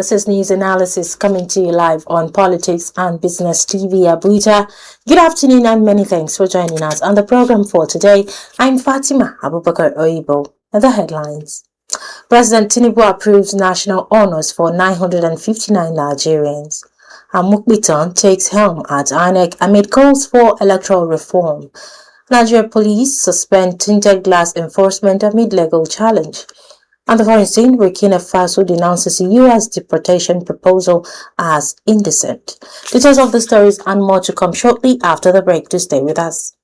this is news analysis coming to you live on Politics and Business TV Abuja. Good afternoon and many thanks for joining us on the program for today. I'm Fatima Abubakar Oyibo. The headlines. President Tinubu approves national honors for 959 Nigerians. Amukbiton takes helm at INEC amid calls for electoral reform. Nigeria police suspend tinted glass enforcement amid legal challenge. And the foreign scene, Burkina Faso denounces U.S. deportation proposal as indecent. Details of the stories and more to come shortly after the break. To stay with us.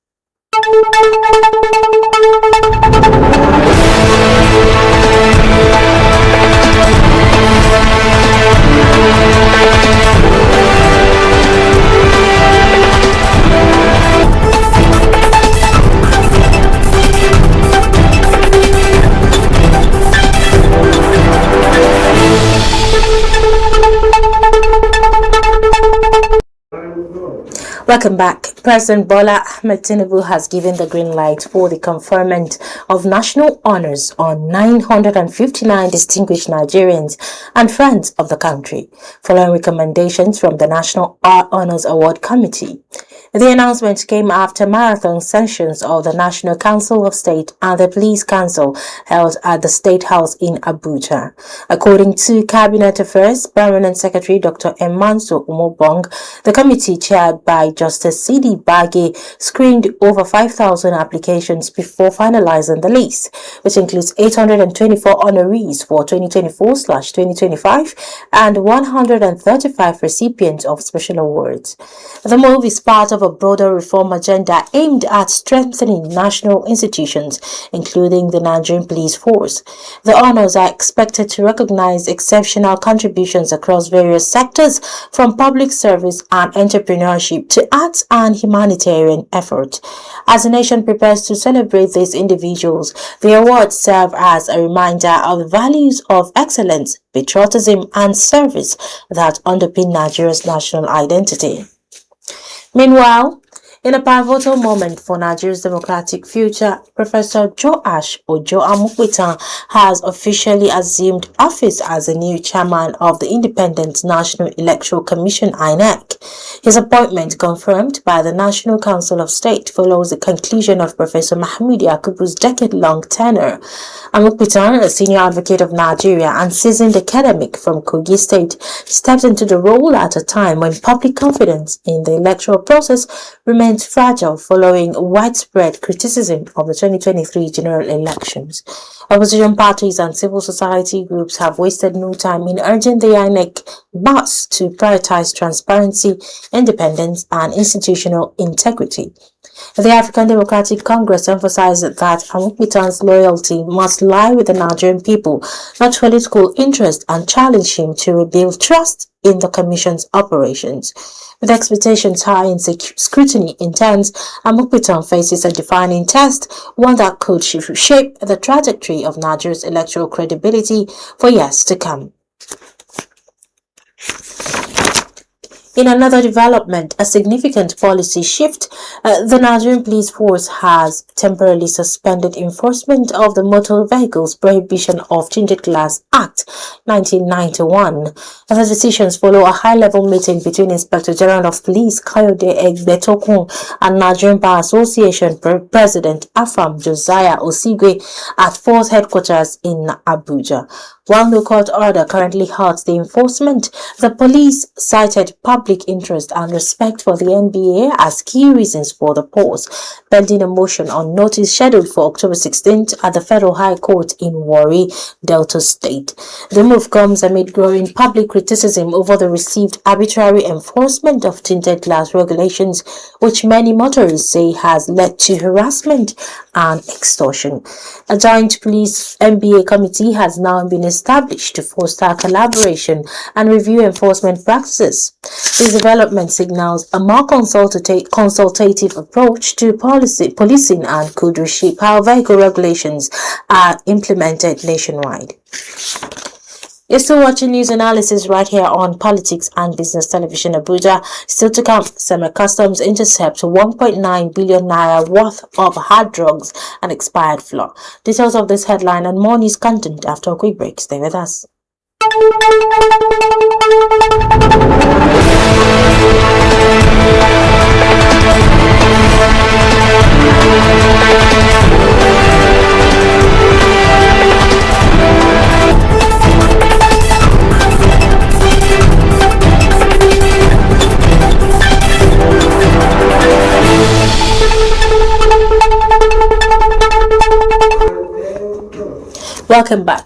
Welcome back. President Bola Ahmed Tinubu has given the green light for the conferment of national honors on 959 distinguished Nigerians and friends of the country, following recommendations from the National Honors Award Committee. The announcement came after marathon sessions of the National Council of State and the Police Council held at the State House in Abuja. According to Cabinet Affairs Permanent Secretary Dr. Emanso Umobong, the committee chaired by Justice Sidi Bage screened over 5,000 applications before finalizing the list, which includes 824 honorees for 2024/2025 and 135 recipients of special awards. The move is part of a broader reform agenda aimed at strengthening national institutions, including the Nigerian Police Force. The honors are expected to recognize exceptional contributions across various sectors, from public service and entrepreneurship to arts and humanitarian effort. As the nation prepares to celebrate these individuals, the awards serve as a reminder of the values of excellence, patriotism, and service that underpin Nigeria's national identity. Meanwhile, in a pivotal moment for Nigeria's democratic future, Professor Joash Ojo Amukbitan has officially assumed office as the new chairman of the Independent National Electoral Commission (INEC). His appointment, confirmed by the National Council of State, follows the conclusion of Professor Mahmoud Yakubu's decade-long tenure. Amukbitan, a senior advocate of Nigeria and seasoned academic from Kogi State, steps into the role at a time when public confidence in the electoral process remains fragile following widespread criticism of the 2023 general elections. Opposition parties and civil society groups have wasted no time in urging the INEC boss to prioritize transparency, independence, and institutional integrity. The African Democratic Congress emphasized that Amukbitan's loyalty must lie with the Nigerian people, not political interest, and challenged him to rebuild trust in the Commission's operations. With expectations high and scrutiny intense, Amukbitan faces a defining test, one that could shape the trajectory of Nigeria's electoral credibility for years to come. In another development, a significant policy shift, the Nigerian Police Force has temporarily suspended enforcement of the Motor Vehicles Prohibition of Tinted Glass Act 1991. The decisions follow a high-level meeting between Inspector General of Police Kayode Egbetokun and Nigerian Bar Association President Afam Josiah Osigwe at Force headquarters in Abuja. While no court order currently halts the enforcement, the police cited public interest and respect for the NBA as key reasons for the pause, pending a motion on notice scheduled for October 16th at the Federal High Court in Warri, Delta State. The move comes amid growing public criticism over the received arbitrary enforcement of tinted glass regulations, which many motorists say has led to harassment and extortion. A joint police NBA committee has now been established to foster collaboration and review enforcement practices. This development signals a more consultative approach to policing and could reshape how vehicle regulations are implemented nationwide. You're still watching news analysis right here on Politics and Business Television Abuja. Still to come, semi-customs intercept 1.9 billion naira worth of hard drugs and expired flour. Details of this headline and more news content after a quick break. Stay with us. Welcome back.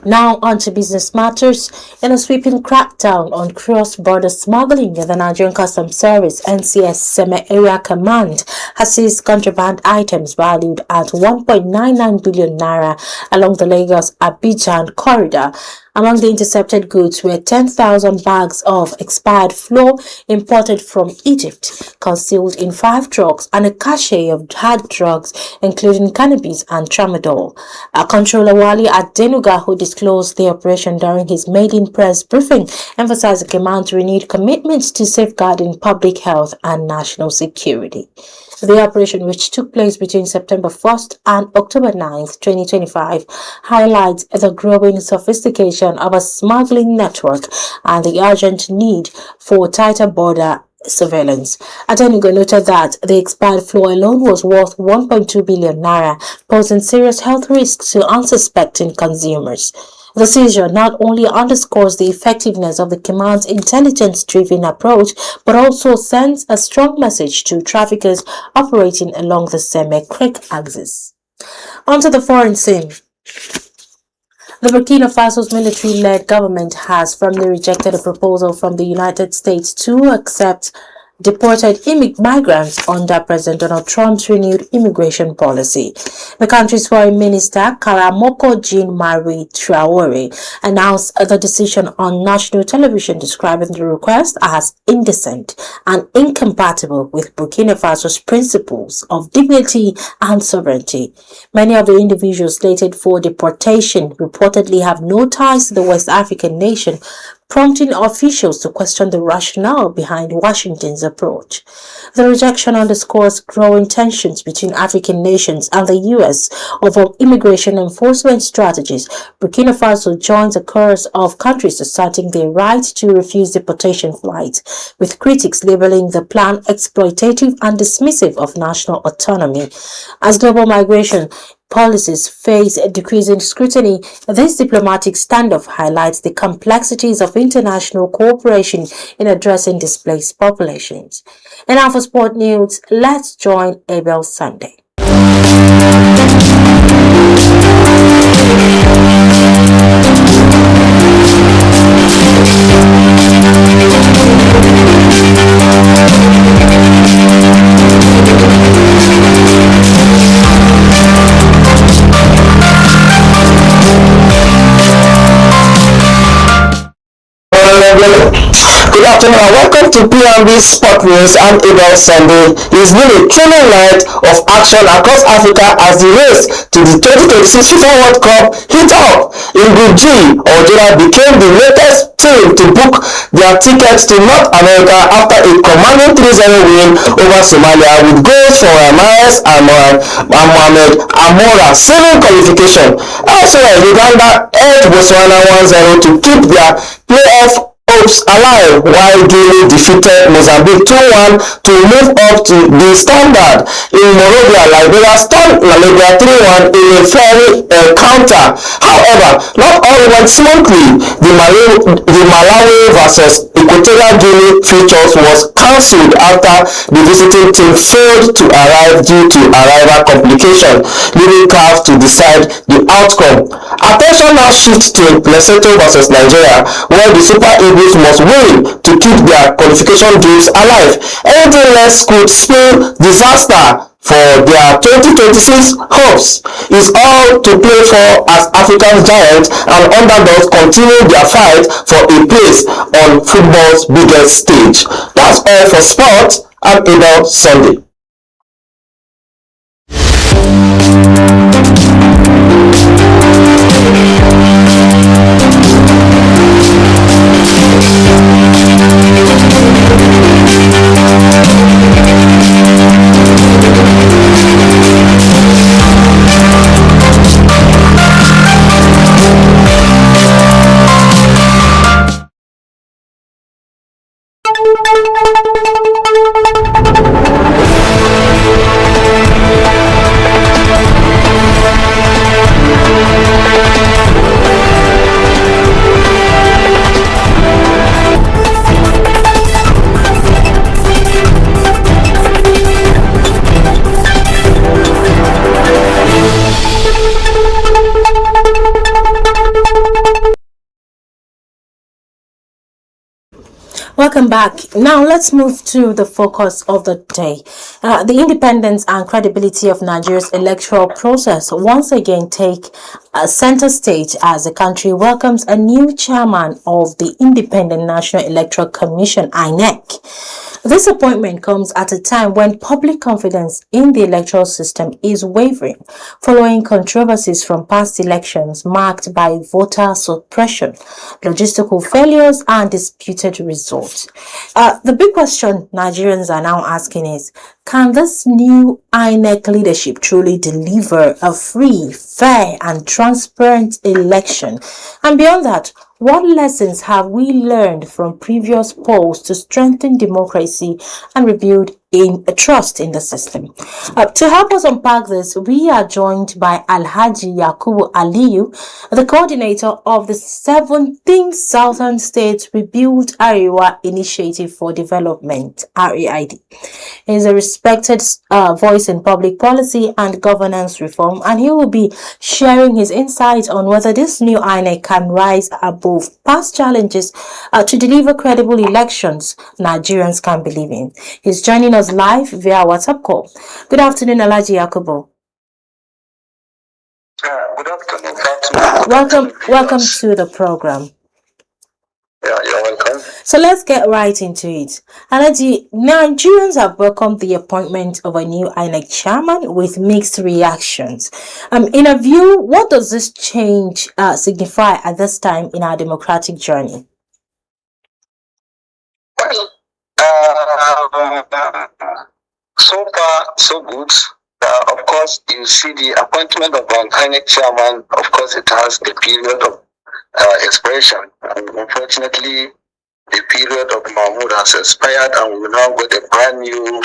Now on to business matters. In a sweeping crackdown on cross-border smuggling, the Nigerian Customs Service (NCS) Semi-Area Command has seized contraband items valued at 1.99 billion naira along the Lagos-Abidjan corridor. Among the intercepted goods were 10,000 bags of expired flour imported from Egypt, concealed in 5 trucks, and a cache of hard drugs, including cannabis and tramadol. A controller Wali Adenuga, who disclosed the operation during his maiden press briefing, emphasized the command's renewed commitment to safeguarding public health and national security. The operation, which took place between September 1st and October 9th, 2025, highlights the growing sophistication of a smuggling network and the urgent need for tighter border surveillance. Adenuga noted that the expired flour alone was worth 1.2 billion naira, posing serious health risks to unsuspecting consumers. The seizure not only underscores the effectiveness of the command's intelligence-driven approach, but also sends a strong message to traffickers operating along the Seme-Creek axis. Onto the foreign scene. The Burkina Faso's military-led government has firmly rejected a proposal from the United States to accept deported migrants under President Donald Trump's renewed immigration policy. The country's foreign minister, Karamoko Jean-Marie Traoré, announced the decision on national television, describing the request as indecent and incompatible with Burkina Faso's principles of dignity and sovereignty. Many of the individuals slated for deportation reportedly have no ties to the West African nation, prompting officials to question the rationale behind Washington's approach. The rejection underscores growing tensions between African nations and the U.S. over immigration enforcement strategies. Burkina Faso joins a chorus of countries asserting their right to refuse deportation flights, with critics labeling the plan exploitative and dismissive of national autonomy. As global migration policies face decreasing scrutiny, this diplomatic standoff highlights the complexities of international cooperation in addressing displaced populations. And now for sport news, let's join Abel Sunday. Good afternoon and welcome to PNB Sport News. I'm Abel Sunday. It's been a thrilling night of action across Africa as the race to the 2026 FIFA World Cup heat up. In Group G, Algeria became the latest team to book their tickets to North America after a commanding 3-0 win over Somalia, with goals from Ramirez and Mohamed Amora sealing qualification. Elsewhere, Uganda edged Botswana 1-0 to keep their playoff hopes alive, while Guinea defeated Mozambique 2-1 to move up to the standard. In Monrovia, Liberia stunned Namibia 3-1 in a friendly encounter. However, not all went smoothly. The Malawi versus Equatorial Guinea features was cancelled after the visiting team failed to arrive due to arrival complication, leaving CAF to decide the outcome. Attention now shifts to Lesotho versus Nigeria, where the Super Eagles must win to keep their qualification dreams alive. Anything less could spell disaster for their 2026 hopes. Is all to play for as African giants and underdogs continue their fight for a place on football's biggest stage. That's all for sport. I'm Abel Sunday. Welcome back. Now let's move to the focus of the day. The independence and credibility of Nigeria's electoral process once again take center stage as the country welcomes a new chairman of the Independent National Electoral Commission, INEC. This appointment comes at a time when public confidence in the electoral system is wavering, following controversies from past elections marked by voter suppression, logistical failures, and disputed results. The big question Nigerians are now asking is, can this new INEC leadership truly deliver a free, fair, and transparent election? And beyond that, what lessons have we learned from previous polls to strengthen democracy and rebuild trust in the system? To help us unpack this, we are joined by Alhaji Yakubu Aliyu, the coordinator of the 17 Southern States Rebuild Arewa Initiative for Development, RAID. He is a respected voice in public policy and governance reform, and he will be sharing his insights on whether this new INEC can rise above past challenges to deliver credible elections Nigerians can believe in. He's joining us live via WhatsApp call. Good afternoon, Alhaji Yakubu. Good afternoon. Welcome to the program. Yeah, you're welcome. So let's get right into it. Alhaji, Nigerians have welcomed the appointment of a new INEC chairman with mixed reactions. In a view, what does this change signify at this time in our democratic journey? Well, so far, so good. Of course, you see the appointment of an INEC chairman, of course, it has a period of expiration. And unfortunately, the period of Mahmoud has expired, and we now got a brand new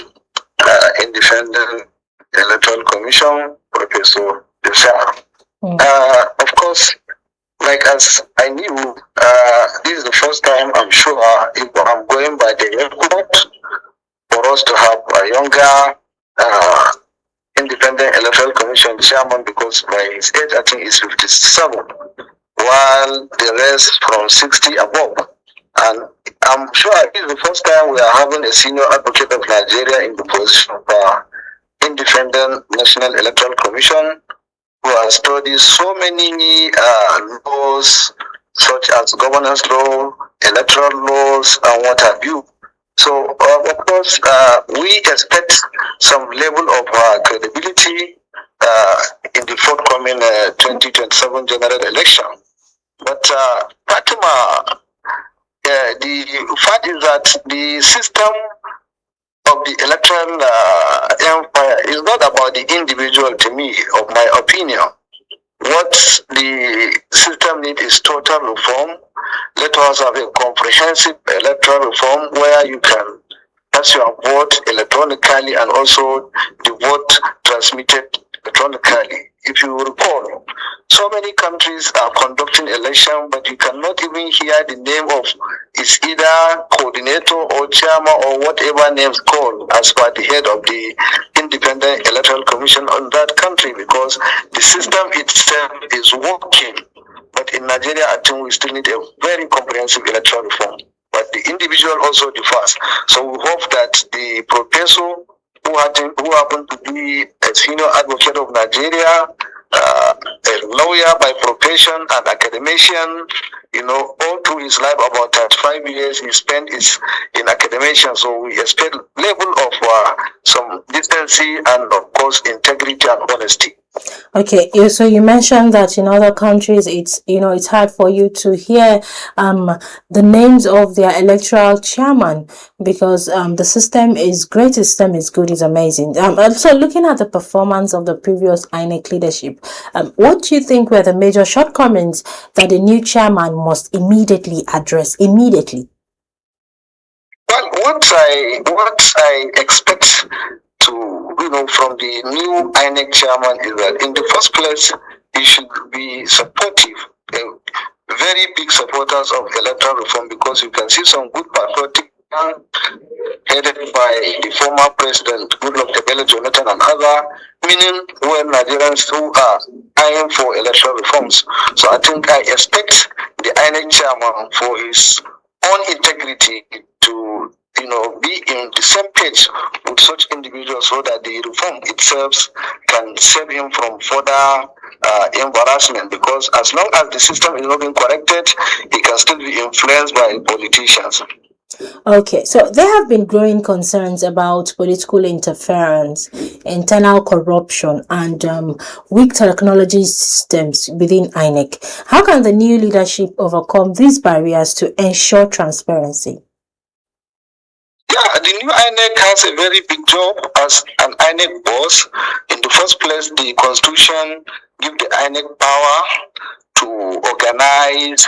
independent electoral commission, Professor Deshar. Of course, like as I knew, this is the first time, I'm sure, if I'm going by the record, for us to have a younger independent electoral commission chairman, because by his age, I think he's 57, while the rest from 60 above. And I'm sure this is the first time we are having a senior advocate of Nigeria in the position of independent national electoral commission, who has studied so many laws, such as governance law, electoral laws, and what have you. So, of course, we expect some level of credibility in the forthcoming 2027 general election. But Fatima, the fact is that the system of the electoral empire is not about the individual, to me, of my opinion. What the system needs is total reform. Let us have a comprehensive electoral reform where you can cast your vote electronically and also the vote transmitted electronically. If you recall, so many countries are conducting election, but you cannot even hear the name of it's either coordinator or chairman or whatever names called as per the head of the Independent Electoral Commission on that country, because the system itself is working. But in Nigeria, I think we still need a very comprehensive electoral reform. But the individual also differs. So we hope that the professor who happened to be a senior advocate of Nigeria, a lawyer by profession, an academician, all through his life, about 35 years he spent in academia. So we expect level of some decency and, of course, integrity and honesty. Okay, so you mentioned that in other countries it's hard for you to hear the names of their electoral chairman because the system is great, the system is good, is amazing. So looking at the performance of the previous INEC leadership, what do you think were the major shortcomings that the new chairman must immediately address? Well, what I expect from the new INEC chairman is that in the first place, he should be supportive, very big supporters of electoral reform, because you can see some good patriotic headed by the former president Goodluck Jonathan and other, meaning when Nigerians who are eyeing for electoral reforms. So I think I expect the INEC chairman for his own integrity to be in the same page with such individuals so that the reform itself can save him from further embarrassment, because as long as the system is not being corrected, he can still be influenced by politicians. Okay, so there have been growing concerns about political interference, internal corruption, and weak technology systems within INEC. How can the new leadership overcome these barriers to ensure transparency? Yeah, the new INEC has a very big job as an INEC boss. In the first place, the Constitution gives the INEC power to organize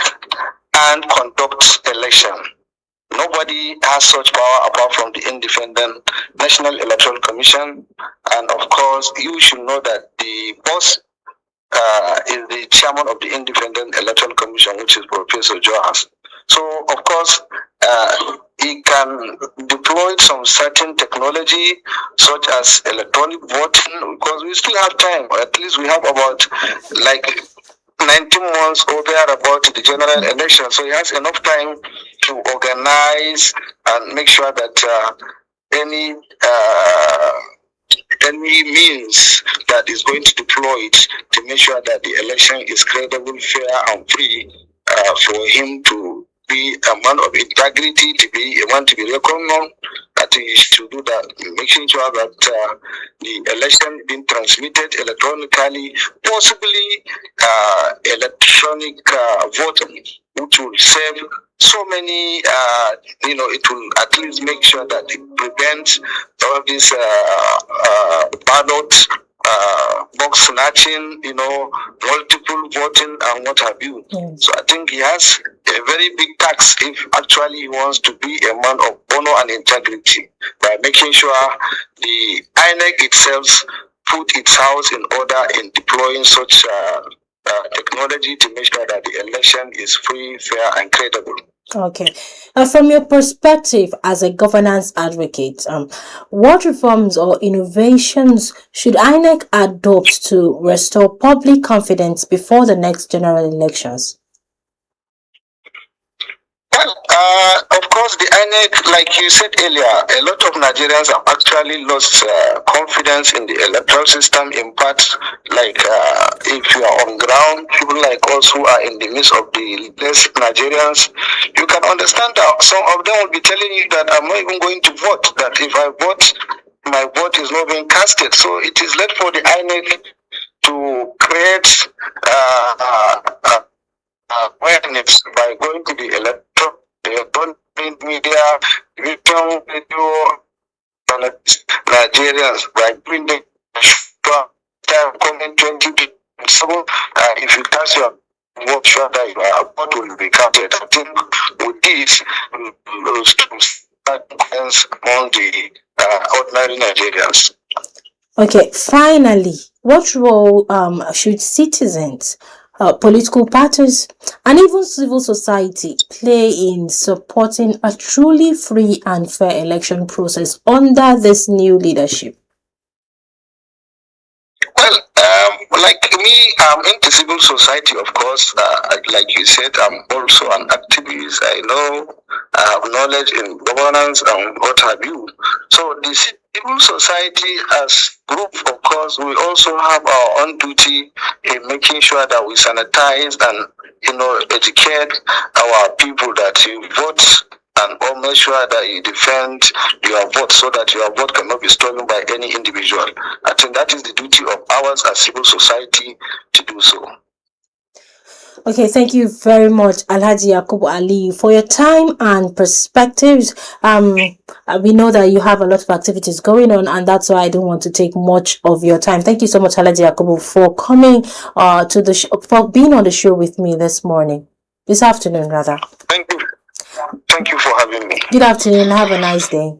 and conduct election. Nobody has such power apart from the independent National Electoral Commission. And of course, you should know that the boss is the chairman of the Independent Electoral Commission, which is Professor Johas. So, of course, he can deploy some certain technology, such as electronic voting, because we still have time. At least we have about 19 months or thereabout to the general election. So he has enough time to organize and make sure that any means that is going to deploy it to make sure that the election is credible, fair, and free, for him to be a man of integrity, to be a man to be recognized. I think he should do that, making sure that the election being transmitted electronically, possibly electronic voting, which will save so many, it will at least make sure that it prevents all this ballot box snatching, multiple voting and what have you. So I think he has a very big task if actually he wants to be a man of honor and integrity, by making sure the INEC itself put its house in order in deploying such technology to make sure that the election is free, fair, and credible. Okay. From your perspective as a governance advocate, what reforms or innovations should INEC adopt to restore public confidence before the next general elections? Well, of course, the INEC, like you said earlier, a lot of Nigerians have actually lost confidence in the electoral system. In part, if you are on ground, people like us who are in the midst of the less Nigerians, you can understand that some of them will be telling you that I'm not even going to vote, that if I vote, my vote is not being casted. So it is left for the INEC to create awareness by going to the electoral media, radio, Nigerians, by doing the coming 2027. If you cast your vote, sure that your vote will be counted. I think with this, we'll start confidence among the ordinary Nigerians. Okay, finally, what role should citizens, political parties, and even civil society play in supporting a truly free and fair election process under this new leadership? Well, like me, I'm into civil society, of course. Like you said, I'm also an activist. I know I have knowledge in governance and what have you. So the civil society as group, of course, we also have our own duty in making sure that we sanitize and educate our people that you vote, and all make sure that you defend your vote so that your vote cannot be stolen by any individual. I think that is the duty of ours as civil society to do so. Okay, thank you very much, Alhaji Yakubu Ali, for your time and perspectives. We know that you have a lot of activities going on, and that's why I don't want to take much of your time. Thank you so much, Alhaji Yakubu, for coming to the show, for being on the show with me this afternoon, rather. Thank you. Thank you for having me. Good afternoon. Have a nice day.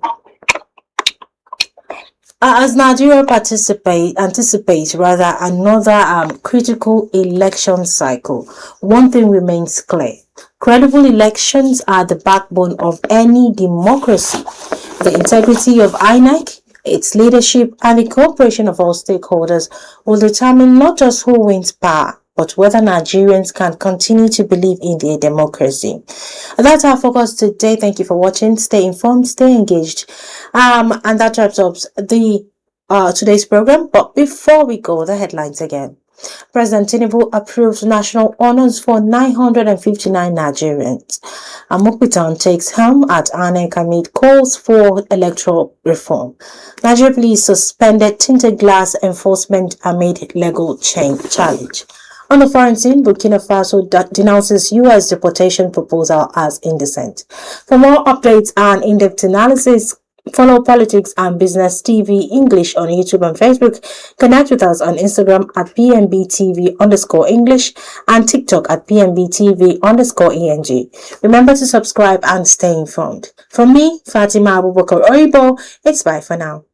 As Nigeria anticipates another critical election cycle, one thing remains clear. Credible elections are the backbone of any democracy. The integrity of INEC, its leadership, and the cooperation of all stakeholders will determine not just who wins power, but whether Nigerians can continue to believe in their democracy. And that's our focus today. Thank you for watching. Stay informed, stay engaged. And that wraps up the today's program. But before we go, the headlines again. President Tinubu approved national honors for 959 Nigerians. Amokbitan takes helm at INEC amid calls for electoral reform. Nigeria police suspended tinted glass enforcement amid legal challenge. On the foreign scene, Burkina Faso denounces U.S. deportation proposal as indecent. For more updates and in-depth analysis, follow Politics and Business TV English on YouTube and Facebook. Connect with us on Instagram at PNBTV_English and TikTok at PNBTV_ENG. Remember to subscribe and stay informed. From me, Fatima Abubakar Oibo, it's bye for now.